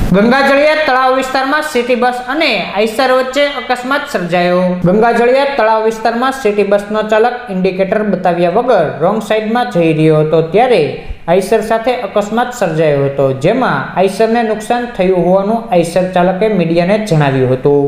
ગંગાજળિયા તળાવ વિસ્તારમાં city bus અને આઈસર વચ્ચે અકસ્માત સર્જાયો। ગંગાજળિયા તળાવ વિસ્તારમાં સિટી બસનો ચાલક ઇન્ડિકેટર બતાવ્યા વગર રોંગ સાઈડમાં જઈ રહ્યો હતો ત્યારે આઈસર સાથે અકસ્માત સર્જાયો હતો, જેમાં આઈસરને નુકસાન થયું હોવાનું આઈસર ચાલકે મીડિયાને જણાવ્યું હતું।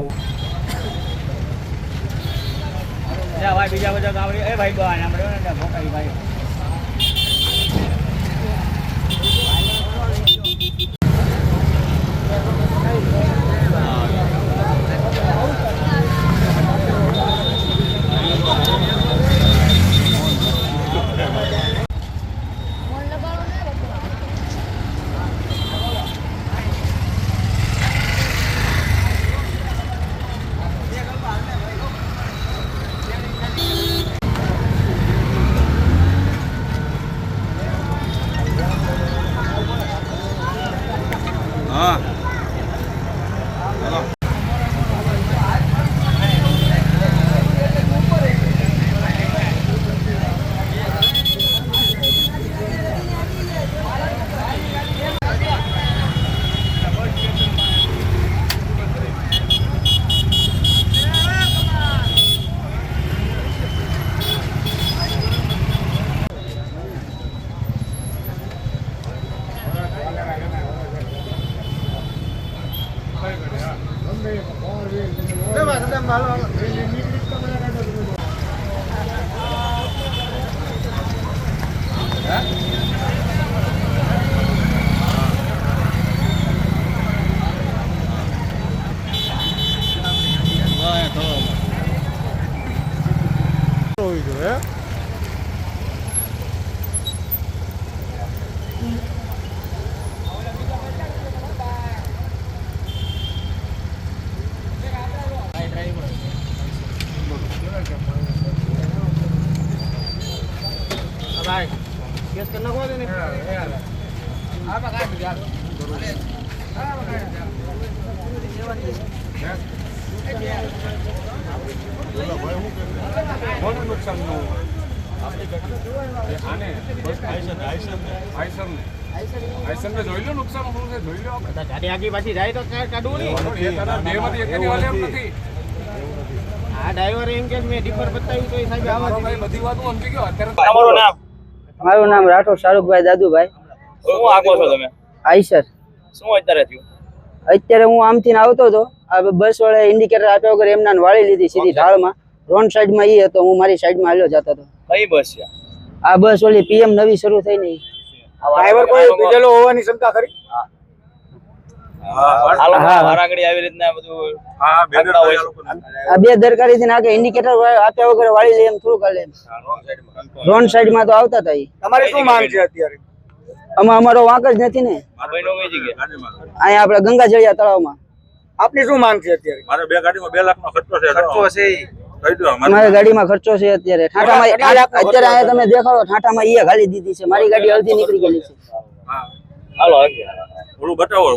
केस करना को देने आप का यार बहुत नुकसान नो आपने आने बस आइसन में જોઈ લો નુકસાન હું છે જોઈ લો આપણે ગાડી આગી પાછી જાય તો કાઢવું નહીં બે માંથી એકની વાલે એમ નથી આ ડ્રાઈવર એમ કે મે ડિફર બતાવ્યું તો સાહેબ આવા બધી વાતો સમજી ગયો અત્યારે તમારું નામ મારું નામ રાઠોડ શાહરુખભાઈ દાદુભાઈ। શું આગો છો તમે? આઈસર। શું અત્યારે થયું? અત્યારે હું આમથી આવતો હતો, આ બસ વાળા ઇન્ડિકેટર આપ્યા વગર એમના વાળી લીધી સીધી ઢાળમાં। રોંગ સાઈડમાં ઈ હતો, હું મારી સાઈડમાં હાલ્યો જતો હતો। કઈ બસ છે આ બસ ઓલી પીએમ નવી શરૂ થઈ ને ડ્રાઈવર કોઈ પીધેલો હોવાની શંકા ખરી? હા વારાગડી આવી રીતના બધું આ બે દરકારીથી નાખે ઇન્ડિકેટર આપ્યા વગર વાળી લે એમ થોડું કાલે રોંગ સાઈડમાં તો આવતા હતા। તમારે શું માંગ છે અત્યારે? અમારો વાંક જ નથી ને, અહીંયા આપણે ગંગાજળિયા તળાવમાં। આપની શું માંગ છે અત્યારે? મારે બે ગાડીમાં 2 લાખનો ખર્ચો છે મારી ગાડીમાં ખર્ચો છે અત્યારે ઠાઠામાં અત્યારે અહીંયા તમે દેખાડો ઠાઠામાં ઈ ગાલી દીધી છે, મારી ગાડી અડધી નીકળી ગયેલી છે। હાલો ઓલું બતાવો